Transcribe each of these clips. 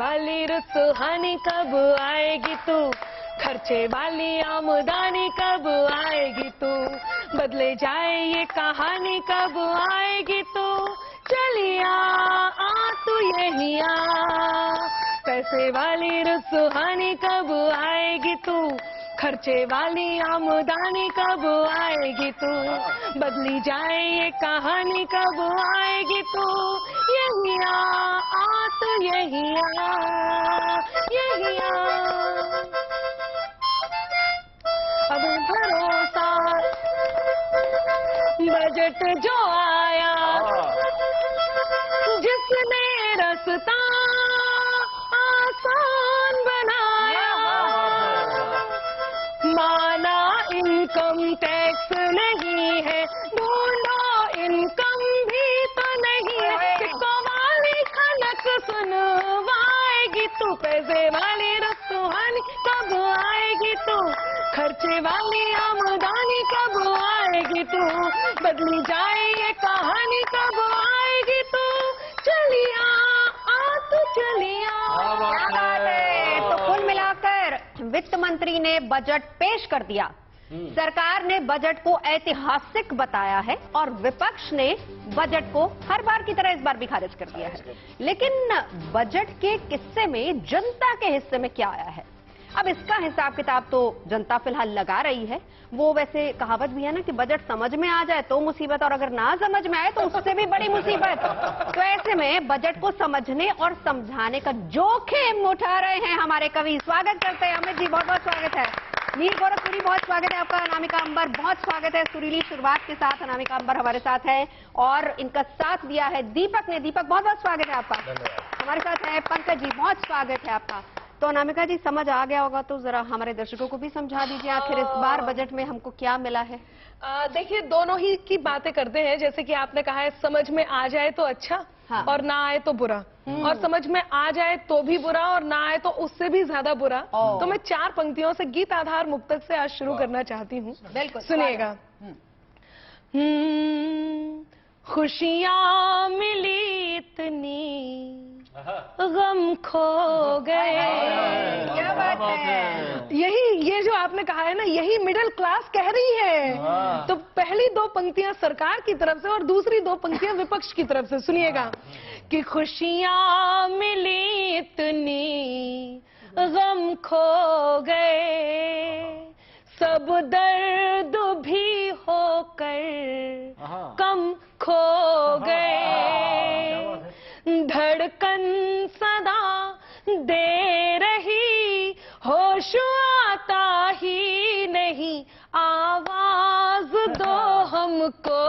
वाली रुसहानी कब आएगी तू, खर्चे वाली आमदनी कब आएगी तू, बदले जाए ये कहानी कब आएगी तू, चलिया आ तू यही आ, पैसे वाली रुसहानी कब आएगी तू, खर्चे वाली आमदनी कब आएगी तू, बदली जाए ये कहानी कब आएगी तू, यही आ तू यही आ, यही आ। अब भरोसा बजट जो आया, जिसने रास्ता आसान बनाया, माना इनकम टैक्स नहीं है, ढूंढो इनकम भी तो नहीं है, किसको वाली खनक सुनवाएगी तू, पैसे वाली रुसहानी कब आएगी तू, खर्चे वाली आमदनी कब आएगी तू, बदली जाए ये कहानी कब आएगी तू, चलिया आ तू चलिया। तो कुल मिलाकर वित्त मंत्री ने बजट पेश कर दिया, सरकार ने बजट को ऐतिहासिक बताया है और विपक्ष ने बजट को हर बार की तरह इस बार भी खारिज कर दिया है। लेकिन बजट के किस्से में जनता के हिस्से में क्या आया है, अब इसका हिसाब किताब तो जनता फिलहाल लगा रही है। वो वैसे कहावत भी है ना कि बजट समझ में आ जाए तो मुसीबत, और अगर ना समझ में आए तो उससे भी बड़ी मुसीबत। तो ऐसे में बजट को समझने और समझाने का जोखिम उठा रहे हैं हमारे कवि। स्वागत करते हैं अमित जी, बहुत बहुत स्वागत है। मीर गोरखपुरी, बहुत स्वागत है आपका। अनामिका अंबर, बहुत स्वागत है। सुरीली शुरुआत के साथ अनामिका अंबर हमारे साथ है और इनका साथ दिया है दीपक ने। दीपक, बहुत बहुत स्वागत है आपका। हमारे साथ है पंकज जी, बहुत स्वागत है आपका। तो अनामिका जी, समझ आ गया होगा तो जरा हमारे दर्शकों को भी समझा दीजिए आखिर इस बार बजट में हमको क्या मिला है। देखिए, दोनों ही की बातें करते हैं। जैसे कि आपने कहा है, समझ में आ जाए तो अच्छा, हाँ, और ना आए तो बुरा, और समझ में आ जाए तो भी बुरा, और ना आए तो उससे भी ज्यादा बुरा। तो मैं 4 पंक्तियों से गीत आधार मुक्तक से आज शुरू करना चाहती हूँ। बिल्कुल, सुनिएगा। खुशियाँ मिली इतनी, गम खो गए। क्या बात है। यही, ये जो आपने कहा है ना, यही मिडिल क्लास कह रही है। तो पहली 2 पंक्तियां सरकार की तरफ से और दूसरी 2 पंक्तियां विपक्ष की तरफ से। सुनिएगा कि खुशियां मिली इतनी, गम खो गए, सब दर्द भी होकर कम खो गए, धड़कन सदा दे रही, होश आता ही नहीं, आवाज दो हमको,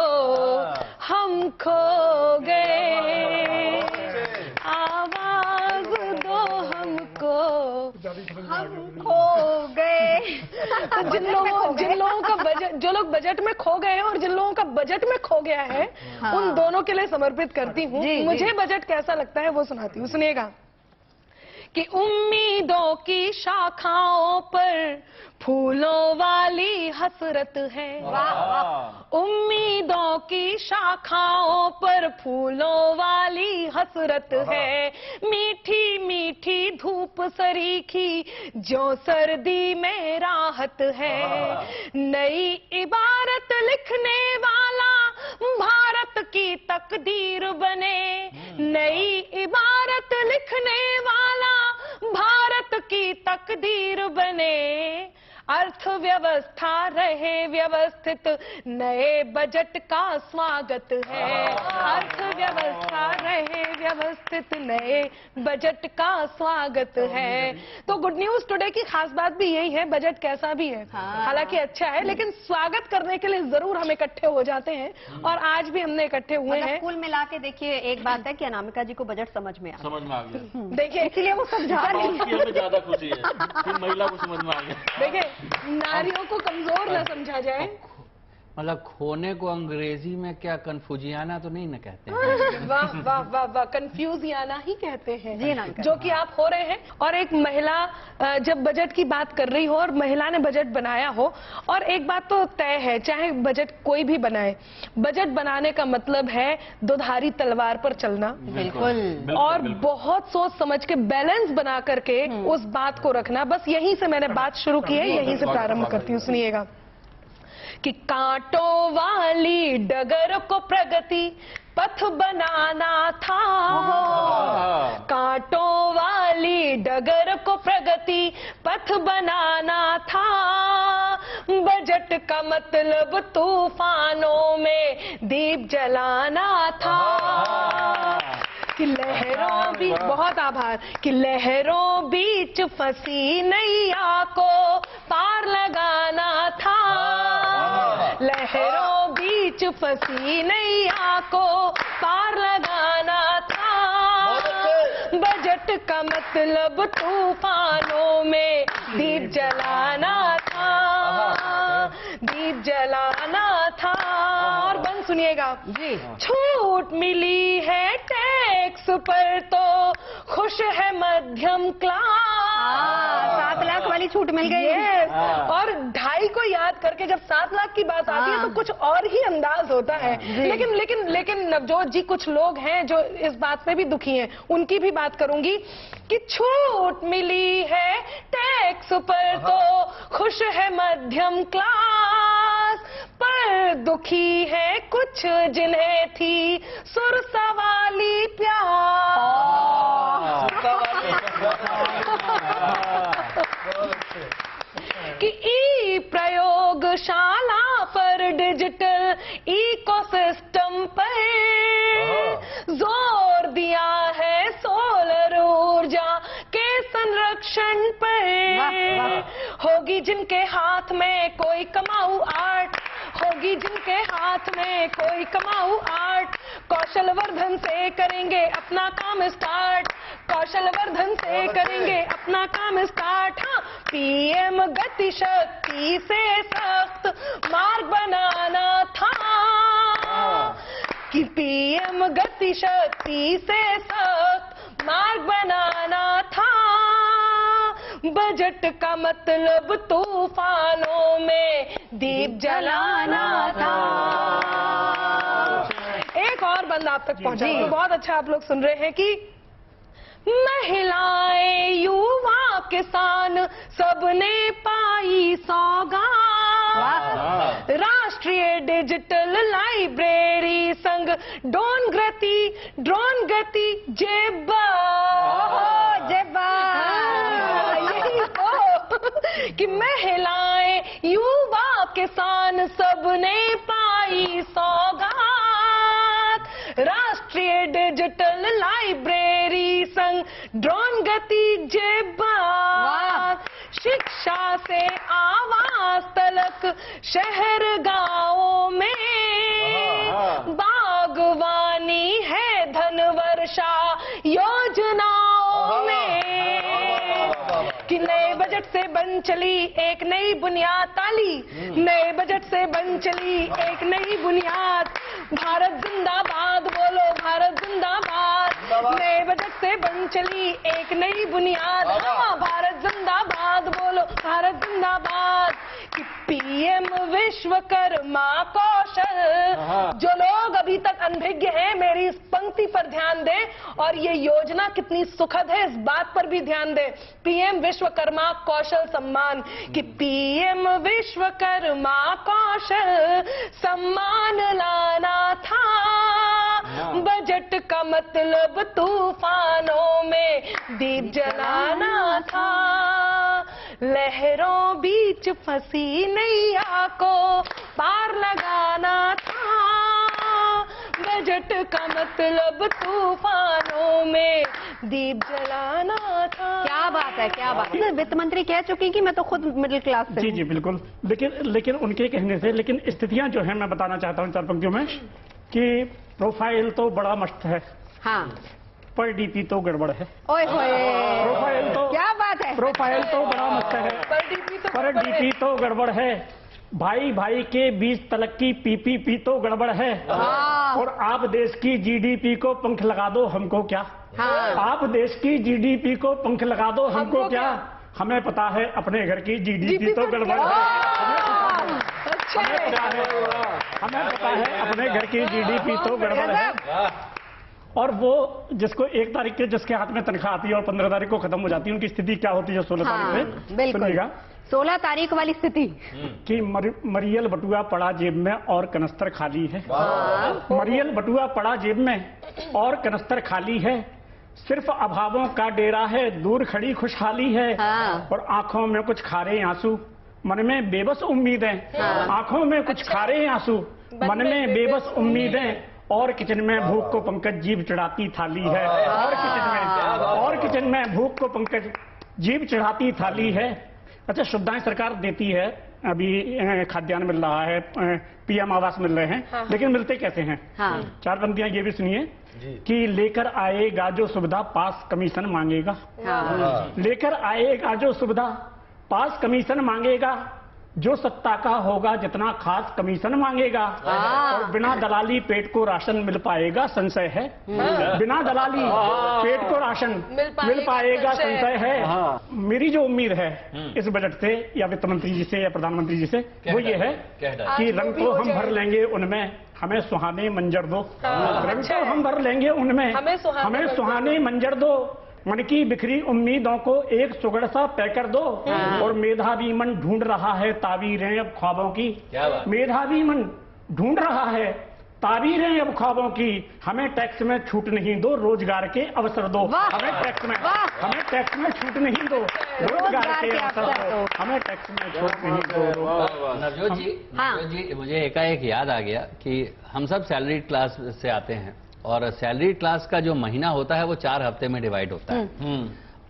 हम खो गए, आवाज दो हमको, हम खो गए। जिन लोगों का बजट, जो लोग बजट में खो गए हैं और जिन लोगों का बजट में खो गया है, हाँ, उन दोनों के लिए समर्पित करती हूँ। मुझे बजट कैसा लगता है वो सुनाती हूँ। सुनिएगा कि उम्मीदों की शाखाओं पर फूलों वाली हसरत है, उम्मीदों की शाखाओं पर फूलों वाली हसरत है, मीठी मीठी धूप सरीखी जो सर्दी में राहत है, नई इबारत लिखने वाला भारत की तकदीर बने, नई इबारत लिखने वाला भारत की तकदीर बने, अर्थव्यवस्था रहे व्यवस्थित, नए बजट का स्वागत है, अर्थव्यवस्था रहे व्यवस्थित, नए बजट का स्वागत है। तो गुड न्यूज टुडे की खास बात भी यही है, बजट कैसा भी है, हालांकि अच्छा है, लेकिन स्वागत करने के लिए जरूर हम इकट्ठे हो जाते हैं और आज भी हमने इकट्ठे हुए हैं। कुल मिला के देखिए, एक बात है कि अनामिका जी को बजट समझ में आ गया। देखिए, इसलिए वो समझा रही है, ज्यादा खुशी है कि महिला को समझ में आ गया। देखिए, नारियों को कमजोर न समझा जाए, मतलब खोने को अंग्रेजी में क्या कन्फ्यूजियाना तो नहीं ना कहते हैं? वाह वाह वाह वाह, कंफ्यूजियाना ही कहते हैं जी ना, जो कि आप हो रहे हैं। और एक महिला जब बजट की बात कर रही हो और महिला ने बजट बनाया हो, और एक बात तो तय है, चाहे बजट कोई भी बनाए, बजट बनाने का मतलब है दुधारी तलवार पर चलना। बिल्कुल। और बहुत सोच समझ के बैलेंस बना करके उस बात को रखना। बस यहीं से मैंने बात शुरू की है, यहीं से प्रारंभ करती हूँ। सुनिएगा कि कांटों वाली डगर को प्रगति पथ बनाना था, कांटों वाली डगर को प्रगति पथ बनाना था, बजट का मतलब तूफानों में दीप जलाना था, कि लहरों भी, बहुत आभार, कि लहरों बीच फंसी नैया को पार लगाना था, लहरों बीच फंसी नैया को पार लगाना था, बजट का मतलब तूफानों में दीप जलाना था, दीप जलाना था। और बंद सुनिएगा जी। छूट मिली है टैक्स पर तो खुश है मध्यम क्लास। 7 लाख वाली छूट मिल गई। Yes. और 2.5 को याद करके जब 7 लाख की बात आती है तो कुछ और ही अंदाज होता है। लेकिन नवजोत जी, कुछ लोग हैं जो इस बात में भी दुखी हैं, उनकी भी बात करूंगी कि छूट मिली है टैक्स पर तो खुश है मध्यम क्लास, पर दुखी है कुछ जिन्हें थी सुरसा वाली प्यास, कि ई प्रयोगशाला पर डिजिटल इकोसिस्टम पर जोर दिया है, सोलर ऊर्जा के संरक्षण पर, होगी जिनके हाथ में कोई कमाऊ आर्ट, होगी जिनके हाथ में कोई कमाऊ आर्ट, कौशल वर्धन से करेंगे अपना काम स्टार्ट, कौशल वर्धन से करेंगे अपना काम स्टार्ट। हाँ, पीएम गति शक्ति से सख्त मार्ग बनाना था, कि पीएम गति शक्ति से सख्त मार्ग बनाना था, बजट का मतलब तूफानों में दीप जलाना था। एक और बंद आप तक पहुंचा, तो बहुत अच्छा आप लोग सुन रहे हैं कि महिलाएं, युवा, किसान सबने पाई सौगात, राष्ट्रीय डिजिटल लाइब्रेरी संग ड्रोन गति जेबा, यही तो, कि महिलाएं, युवा, किसान सबने पाई सौगात, राष्ट्रीय डिजिटल लाइब्रेरी संग ड्रोन गति जेबा, शिक्षा से आवास तलक शहर गांवों में, बागवानी है धन वर्षा योजनाओं में, कि नए बजट से बन चली एक नई बुनियाद, ताली, नए बजट से बन चली एक नई बुनियाद, भारत जिंदाबाद बोलो, भारत जिंदाबाद, नए बजट से बन चली एक नई बुनियाद, हाँ, भारत जिंदाबाद बोलो, भारत जिंदाबाद, कि पीएम विश्वकर्मा कौशल, जो लोग अभी तक अनभिज्ञ हैं मेरी इस पंक्ति पर ध्यान दें, और ये योजना कितनी सुखद है इस बात पर भी ध्यान दें, पीएम विश्वकर्मा कौशल सम्मान, कि पीएम विश्वकर्मा कौशल सम्मान लाना था, बजट का मतलब तूफानों में दीप जलाना था, लहरों बीच फंसी नैया को पार लगाना था, बजट का मतलब तूफानों में दीप जलाना था। क्या बात है, क्या बात है। वित्त मंत्री कह चुकी कि मैं तो खुद मिडिल क्लास से जी हूं। जी बिल्कुल, लेकिन उनके कहने से, लेकिन स्थितियां जो है मैं बताना चाहता हूं 4 पंक्तियों में, कि प्रोफाइल तो बड़ा मस्त है, हाँ, पर डीपी तो गड़बड़ है। ओए होए, प्रोफाइल तो, क्या बात है, प्रोफाइल तो बड़ा मस्त है, पर डीपी तो गड़बड़ है, भाई भाई के बीच तलक की पीपीपी तो गड़बड़ है। और आप देश की जीडीपी को पंख लगा दो, हमको क्या। आप देश की जीडीपी को पंख लगा दो, हमको क्या। हमें पता है अपने घर की जीडीपी तो गड़बड़ है। हमें पता है अपने घर की जीडीपी तो गड़बड़ है। और वो जिसको 1 तारीख के जिसके हाथ में तनख्वाह आती है और 15 तारीख को खत्म हो जाती है, उनकी स्थिति क्या होती है 16 तारीख में। बिल्कुल 16 तारीख वाली स्थिति कि मरियल बटुआ पड़ा जेब में और कनस्तर खाली है। मरियल बटुआ पड़ा जेब में और कनस्तर खाली है। सिर्फ अभावों का डेरा है, दूर खड़ी खुशहाली है। और आंखों में कुछ खारे आंसू, मन में बेबस उम्मीदें। आंखों में कुछ खारे आंसू, मन में बेबस उम्मीदें। और किचन में भूख को पंकज जीभ चढ़ाती थाली है। और किचन में भूख को पंकज जीभ चढ़ाती थाली है। अच्छा, सुविधाएं सरकार देती है, अभी खाद्यान्न मिल रहा है, पीएम आवास मिल रहे हैं, लेकिन मिलते कैसे हैं? 4 पंक्तियां ये भी सुनिए कि लेकर आएगा जो सुविधा पास कमीशन मांगेगा। लेकर आएगा जो सुविधा पास कमीशन मांगेगा। जो सत्ता का होगा जितना खास कमीशन मांगेगा। और बिना दलाली पेट को राशन मिल पाएगा, संशय है। बिना दलाली पेट को राशन मिल पाएगा, संशय है। मेरी जो उम्मीद है इस बजट से या वित्त मंत्री जी से या प्रधानमंत्री जी से, वो ये है कि रंग तो हम भर लेंगे उनमें, हमें सुहाने मंजर दो। रंग तो हम भर लेंगे उनमें, हमें सुहाने मंजर दो। मन की बिखरी उम्मीदों को एक सुगड़ सा पैकर दो। और मेधावी मन ढूंढ रहा है ताबीरें अब ख्वाबों की। मेधावी मन ढूंढ रहा है ताबीरें अब ख्वाबों की। हमें टैक्स में छूट नहीं दो, रोजगार के अवसर दो। हमें टैक्स में छूट नहीं दो, रोजगार के अवसर दो। हमें टैक्स में छूट नहीं दो। नवजोत जी, मुझे एकाएक याद आ गया कि हम सब सैलरीड क्लास से आते हैं और सैलरी क्लास का जो महीना होता है वो 4 हफ्ते में डिवाइड होता है।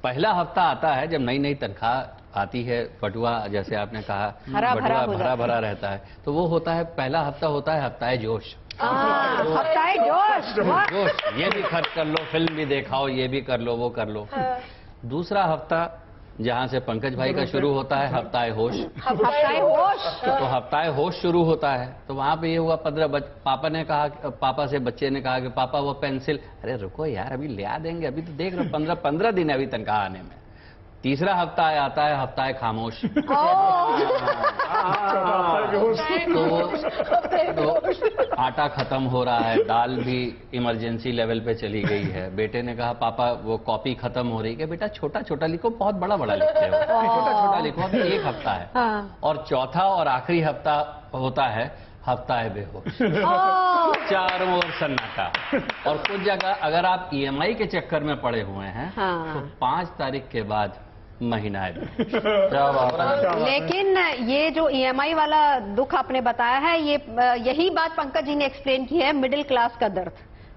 पहला हफ्ता आता है जब नई नई तनख्वाह आती है, बटुआ जैसे आपने कहा, बटुआ भरा भरा रहता है, तो वो होता है, पहला हफ्ता होता है हफ्ताए जोश। हफ्ताए जोश, ये भी खर्च कर लो, फिल्म भी दिखाओ, ये भी कर लो, वो कर लो। दूसरा हफ्ता जहाँ से पंकज भाई का शुरू होता है, हफ्ताए होश। तो हफ्ताए होश शुरू होता है, तो वहाँ पे ये हुआ पापा ने कहा, पापा से बच्चे ने कहा कि पापा वो पेंसिल, अरे रुको यार अभी ले आ देंगे, अभी तो देख लो 15 दिन है अभी तनख्वाह आने में। तीसरा हफ्ता आता है हफ्ताए खामोश। तो आटा खत्म हो रहा है, दाल भी इमरजेंसी लेवल पे चली गई है। बेटे ने कहा पापा वो कॉपी खत्म हो रही है, बेटा छोटा छोटा लिखो, बहुत बड़ा बड़ा लिखते हो, छोटा छोटा लिखो, अभी 1 हफ्ता है। और चौथा और आखिरी हफ्ता होता है हफ्ताए बेहोश। चारों ओर सन्नाटा। और कुछ जगह अगर आप EMI के चक्कर में पड़े हुए हैं तो 5 तारीख के बाद महीना है। लेकिन ये जो EMI वाला दुख आपने बताया है, ये यही बात पंकज जी ने एक्सप्लेन की है, मिडिल क्लास का दर्द,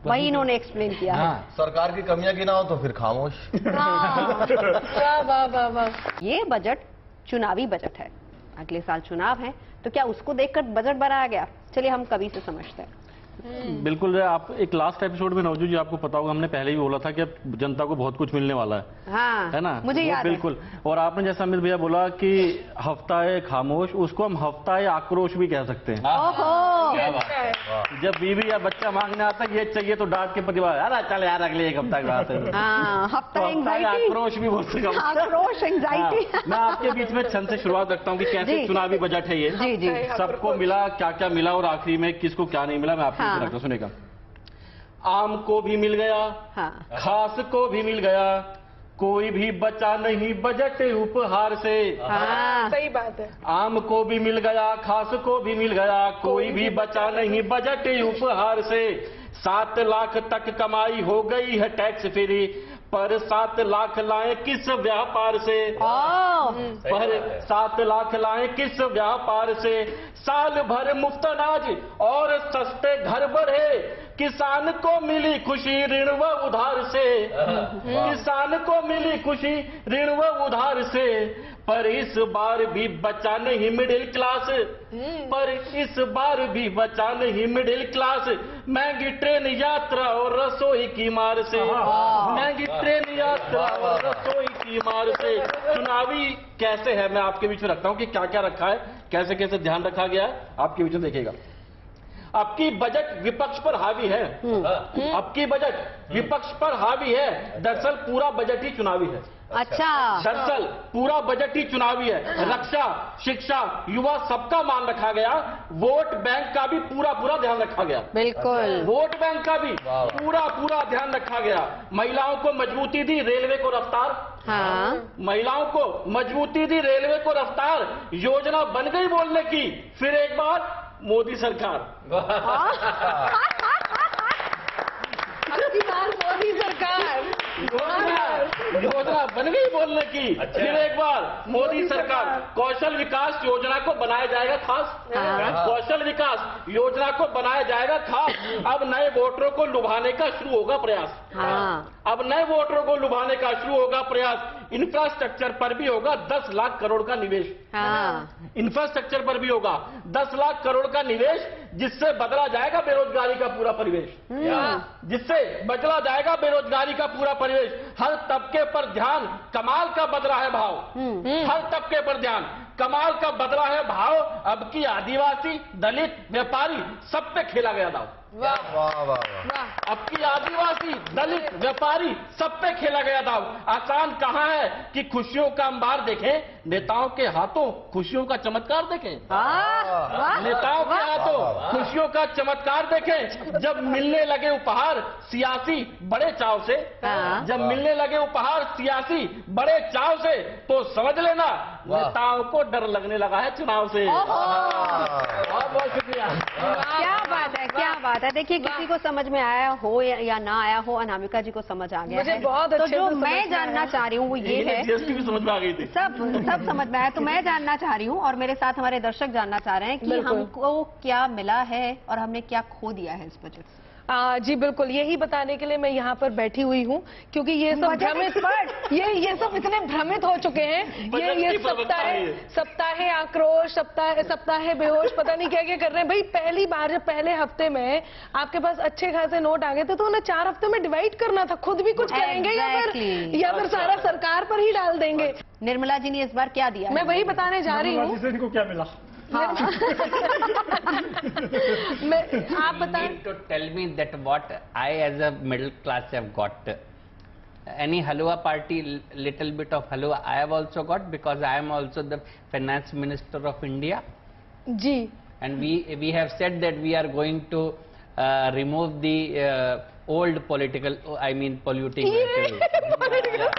वही इन्होंने एक्सप्लेन किया है। सरकार की कमियां गिनाओ तो फिर खामोश। ये बजट चुनावी बजट है, अगले साल चुनाव है, तो क्या उसको देखकर बजट बनाया गया? चलिए हम कवि से समझते हैं। बिल्कुल, आप एक लास्ट एपिसोड में नवजोत जी आपको पता होगा, हमने पहले ही बोला था कि अब जनता को बहुत कुछ मिलने वाला है, है ना? मुझे याद बिल्कुल। और आपने जैसा अमित भैया बोला कि हफ्ताए खामोश, उसको हम हफ्ताए आक्रोश भी कह सकते हैं। जब बीवी या बच्चा मांगने आता है ये चाहिए तो डांट के प्रतिवाद, यार चल यार अगले 1 हफ्ता के बाद आक्रोश भी बोल सकता हूँ। मैं आपके बीच में छंद से शुरुआत रखता हूँ कि कैसे चुनावी बजट है ये, सबको मिला, क्या क्या मिला और आखिरी में किसको क्या नहीं मिला, मैं आपको रखता हूँ, सुनेगा। आम को भी मिल गया, खास को भी मिल गया, कोई भी बचा नहीं बजट उपहार से। सही बात है। आम को भी मिल गया, खास को भी मिल गया, कोई भी बचा नहीं बजट उपहार से। 7 लाख तक कमाई हो गई है टैक्स फ्री, पर 7 लाख लाए किस व्यापार से। पर 7 लाख लाए किस व्यापार से। साल भर मुफ्त अनाज और सस्ते घर बढ़े, किसान को मिली खुशी ऋण व उधार से, किसान को मिली खुशी ऋण व उधार से, पर इस बार भी बचा नहीं मिडिल क्लास, पर इस बार भी बचा नहीं मिडिल क्लास, महंगी ट्रेन यात्रा और रसोई की मार से, महंगी ट्रेन यात्रा और रसोई की मार से। चुनावी कैसे है, मैं आपके बीच में रखता हूं कि क्या क्या रखा है, कैसे कैसे ध्यान रखा गया है, आपके बीच में देखिएगा। आपकी बजट विपक्ष पर हावी है, आपकी बजट विपक्ष पर हावी है, दरअसल पूरा बजट ही चुनावी है। अच्छा, दरअसल पूरा बजट ही चुनावी है। रक्षा, शिक्षा, युवा सबका मान रखा गया, वोट बैंक का भी पूरा पूरा ध्यान रखा गया। बिल्कुल, वोट बैंक का भी पूरा पूरा ध्यान रखा गया। महिलाओं को मजबूती दी, रेलवे को रफ्तार। हाँ, महिलाओं को मजबूती दी, रेलवे को रफ्तार, योजना बन गई बोलने की फिर एक बार मोदी सरकार। अबकी बार मोदी सरकार, योजना बन गई बोलने की फिर एक बार मोदी सरकार। कौशल विकास योजना को बनाया जाएगा खास, कौशल विकास योजना को बनाया जाएगा खास। अब नए वोटरों को लुभाने का शुरू होगा प्रयास, अब नए वोटरों को लुभाने का शुरू होगा प्रयास। इंफ्रास्ट्रक्चर पर भी होगा 10 लाख करोड़ का निवेश, इंफ्रास्ट्रक्चर पर भी होगा 10 लाख करोड़ का निवेश, जिससे बदला जाएगा बेरोजगारी का पूरा परिवेश, जिससे बदला जाएगा बेरोजगारी का पूरा परिवेश। हर तबके पर ध्यान, कमाल का बदला है भाव, हर तबके पर ध्यान, कमाल का बदला है भाव। अब की आदिवासी, दलित, व्यापारी सब पे खेला गया दाव। वाह वाह वाह। अब की आदिवासी, दलित, व्यापारी सब पे खेला गया दाव। आसान कहाँ है कि खुशियों का अंबार देखें, नेताओं के हाथों खुशियों का चमत्कार देखें, नेताओं के हाथों खुशियों का चमत्कार देखें। जब मिलने लगे उपहार सियासी बड़े चाव से, जब मिलने लगे उपहार सियासी बड़े चाव से, तो समझ लेना नेताओं को डर लगने लगा है चुनाव से। बहुत बहुत शुक्रिया। क्या बात है, क्या बात है। देखिए, किसी को समझ में आया हो या ना आया हो, अनामिका जी को समझ आ गया मुझे है। बहुत तो अच्छे जो से मैं समझ जानना चाह रही हूँ वो ये है, जीएसटी भी समझ में आ गई थी, सब समझ में आया। तो मैं जानना चाह रही हूँ और मेरे साथ हमारे दर्शक जानना चाह रहे हैं कि बिल्कुल। हमको क्या मिला है और हमने क्या खो दिया है इस बजट से। जी बिल्कुल, यही बताने के लिए मैं यहाँ पर बैठी हुई हूँ, क्योंकि ये सब भ्रमित, ये सब इतने भ्रमित हो चुके हैं। ये सप्ताह आक्रोश, सप्ताह बेहोश, पता नहीं क्या क्या कर रहे हैं। भाई पहली बार जब पहले हफ्ते में आपके पास अच्छे खासे नोट आ गए थे, तो उन्हें 4 हफ्ते में डिवाइड करना था। खुद भी कुछ करेंगे या फिर सारा सरकार पर ही डाल देंगे। निर्मला जी ने इस बार क्या दिया? मैं वही बताने जा रही हूँ। इनको क्या मिला? आप बताएं। To tell me that what I as a middle class have got. Any halwa party, little bit of halwa I have also got, because I am also the finance minister of India. Ji. And we have said that we are going to remove the old polluting material.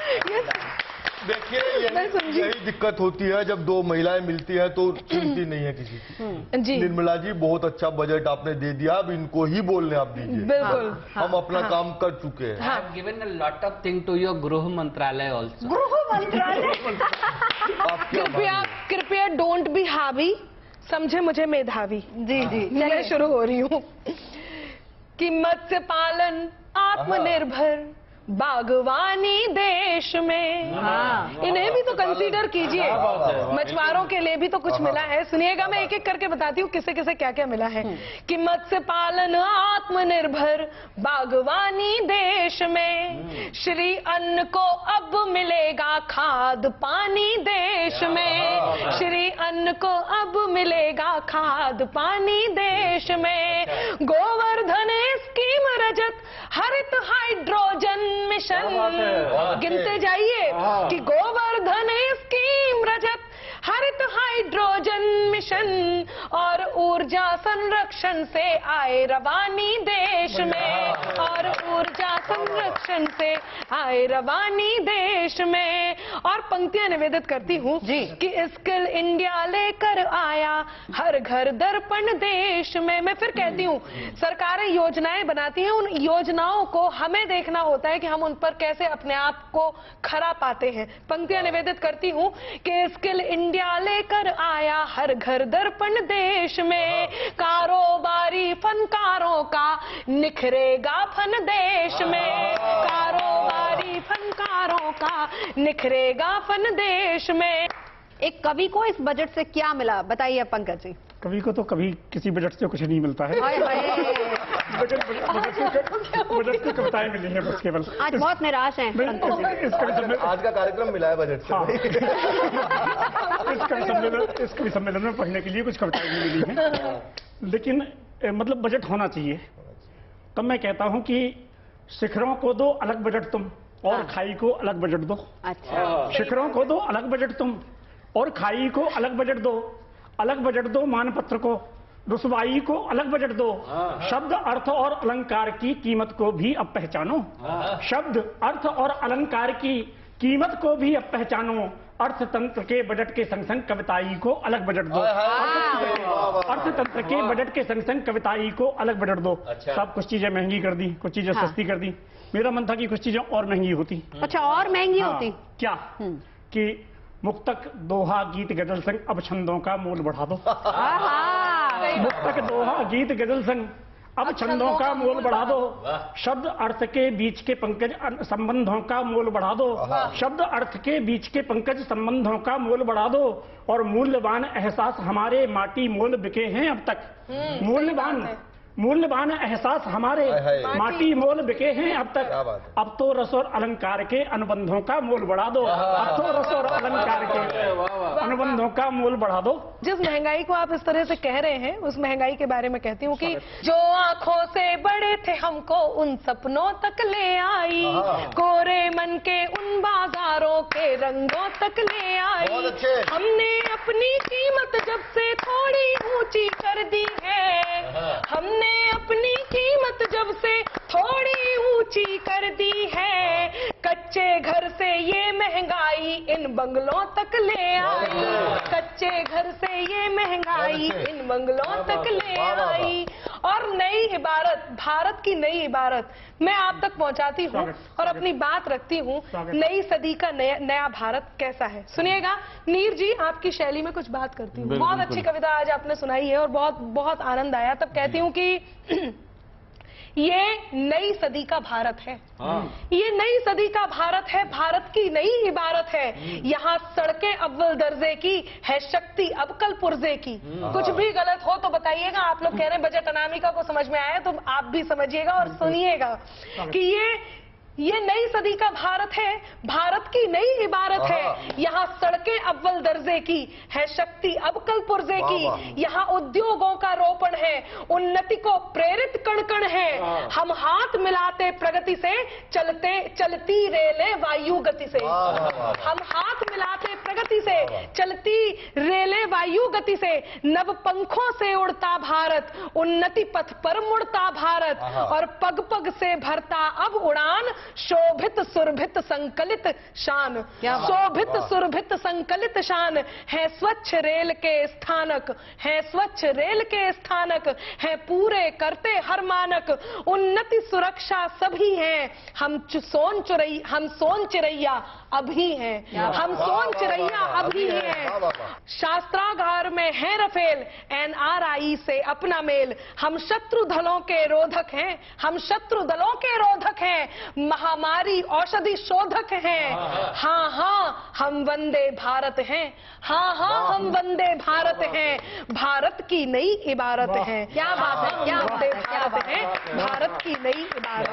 देखिए यही दिक्कत होती है जब दो महिलाएं मिलती हैं तो सुनती नहीं है किसी की। जी निर्मला जी, बहुत अच्छा बजट आपने दे दिया, अब इनको ही बोलने आप दीजिए। बिल्कुल, हम अपना काम कर चुके हैं। I have given a lot of thing to your गृह मंत्रालय also. गृह मंत्रालय। कृपया डोंट बी हावी, समझे मुझे मेधावी। जी जी, मैं शुरू हो रही हूँ कि मत्स्य पालन आत्मनिर्भर बागवानी देश में। इन्हें भी तो कंसीडर कीजिए, मछुआरों के लिए भी तो कुछ मिला है। सुनिएगा, मैं एक एक करके बताती हूँ किसे किसे क्या क्या मिला है। कि मत्स्य पालन आत्मनिर्भर बागवानी देश में, श्री अन्न को अब मिलेगा खाद पानी देश में, श्री अन्न को अब मिलेगा खाद पानी देश में। गोवर्धन स्कीम रजत हरित हाइड्रोजन मिशन, गिनते जाइए कि गोवर्धन स्कीम रजत हरित हाइड्रोजन मिशन और ऊर्जा संरक्षण से आए रवानी देश में, और ऊर्जा संरक्षण से आए रवानी देश में। और पंक्तियां निवेदित करती हूँ कि स्किल इंडिया लेकर आया हर घर दर्पण देश में। मैं फिर कहती हूँ, सरकारें योजनाएं बनाती हैं, उन योजनाओं को हमें देखना होता है कि हम उन पर कैसे अपने आप को खरा पाते हैं। पंक्तियां निवेदित करती हूँ कि स्किल इंडिया लेकर आया हर घर दर्पण देश में, कारोबारी फनकारों का निखरेगा फन देश में, कारोबारी फनकारों का निखरेगा फन देश में। एक कवि को इस बजट से क्या मिला, बताइए पंकज जी। कवि को तो कभी किसी बजट से कुछ नहीं मिलता है। हाय हाय। बजट की कविताएं मिली हैं बस केवल। आज बहुत निराश हैं पंकज जी। आज का कार्यक्रम मिला है बजट से। हाँ। इस कवि सम्मेलन में पढ़ने के लिए कुछ कविताएं भी मिली हैं, लेकिन मतलब बजट होना चाहिए। तब मैं कहता हूं कि शिखरों को दो अलग बजट तुम, और खाई को अलग बजट दो। अच्छा, शिखरों को दो अलग बजट तुम, और खाई को अलग बजट दो। अलग बजट दो मानपत्र को, रुसवाई को अलग बजट दो। शब्द अर्थ और अलंकार की कीमत को भी अब पहचानो। शब्द अर्थ और अलंकार की कीमत को भी अब पहचानो। अर्थतंत्र के बजट के संग संग कविताई को अलग बजट दो। अर्थतंत्र के बजट के संग संग कविताई को अलग बजट दो। सब कुछ चीजें महंगी कर दी, कुछ चीजें सस्ती कर दी। मेरा मन था कि कुछ चीजें और महंगी होती। अच्छा, और महंगी होती क्या? कि मुक्तक दोहा गीत गजल संग अब छंदों का मोल बढ़ा दो। मुक्तक दोहा गीत गजल संग अब छंदों का मोल बढ़ा दो। शब्द अर्थ के बीच के पंकज संबंधों का मोल बढ़ा दो। शब्द अर्थ के बीच के पंकज संबंधों का मोल बढ़ा दो। और मूल्यवान एहसास हमारे माटी मोल बिके हैं अब तक। मूल्यवान एहसास हमारे माटी मोल बिके हैं अब तक। अब तो रस और अलंकार के अनुबंधों का मोल बढ़ा दो। अब तो रस और अलंकार के अनुबंधों का मोल बढ़ा दो। जिस महंगाई को आप इस तरह से कह रहे हैं, उस महंगाई के बारे में कहती हूँ कि जो आंखों से बड़े थे हमको उन सपनों तक ले आई, कोरे मन के उन बाजारों के रंगों तक ले आई। हमने अपनी कीमत जब से थोड़ी ऊंची कर दी है, हमने अपनी कीमत जब से थोड़ी ऊंची कर दी है। कच्चे घर से ये महंगाई इन बंगलों तक ले आई, कच्चे घर से ये महंगाई इन बंगलों तक ले आई। और नई इबारत, भारत की नई इबारत मैं आप तक पहुंचाती हूँ और अपनी बात रखती हूँ। नई सदी का नया भारत कैसा है, सुनिएगा। नीर जी, आपकी शैली में कुछ बात करती हूँ। बहुत अच्छी कविता आज आपने सुनाई है और बहुत बहुत आनंद आया। तब कहती हूँ कि ये नई सदी का भारत है, ये नई सदी का भारत है, भारत की नई इबारत है। यहाँ सड़कें अव्वल दर्जे की है, शक्ति अब कल पुर्जे की। कुछ भी गलत हो तो बताइएगा। आप लोग कह रहे हैं बजट अनामिका को समझ में आया, तो आप भी समझिएगा और सुनिएगा कि ये नई सदी का भारत है, भारत की नई इबारत है। यहाँ सड़कें अव्वल दर्जे की है, शक्ति अब कल पुर्जे की। यहाँ उद्योगों का रोपण है, उन्नति को प्रेरित कण कण है। हम हाथ मिलाते प्रगति से, चलती रेले वायु गति से। हम हाथ मिलाते प्रगति से, चलती रेले वायु गति से। नव पंखों से उड़ता भारत, उन्नति पथ पर मुड़ता भारत। और पग पग से भरता अब उड़ान, शोभित सुरभित संकलित शान। शोभित सुरभित संकलित शान है स्वच्छ रेल के स्थानक, है स्वच्छ रेल के स्थानक, है पूरे करते हर मानक। उन्नति सुरक्षा सभी हैं, हम सोन चिरैया अभी हैं, हम सोन चिरैया अभी हैं। शास्त्रागार में है रफेल, NRI से अपना मेल। हम शत्रु दलों के रोधक हैं, हम शत्रु दलों के रोधक हैं। महामारी औषधि शोधक हैं। हाँ हाँ हम वंदे भारत हैं, हाँ हाँ हम वंदे भारत हैं। भारत की नई इबारत है। क्या बात है, क्या वंदे भारत है, भारत की नई इबारत।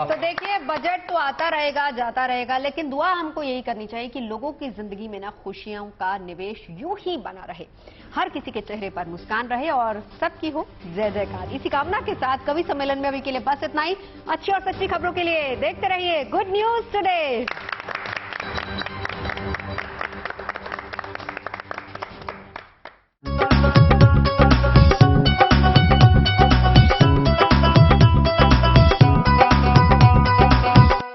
तो देखिए, बजट तो आता रहेगा जाता रहेगा, लेकिन दुआ हमको यही करनी चाहिए कि लोगों की जिंदगी में ना खुशियों का निवेश यूं ही बना रहे, हर किसी के चेहरे पर मुस्कान रहे और सबकी हो जय जयकार। इसी कामना के साथ कवि सम्मेलन में अभी के लिए बस इतना ही। अच्छी और सच्ची खबरों के लिए देखते रहिए गुड न्यूज टुडे।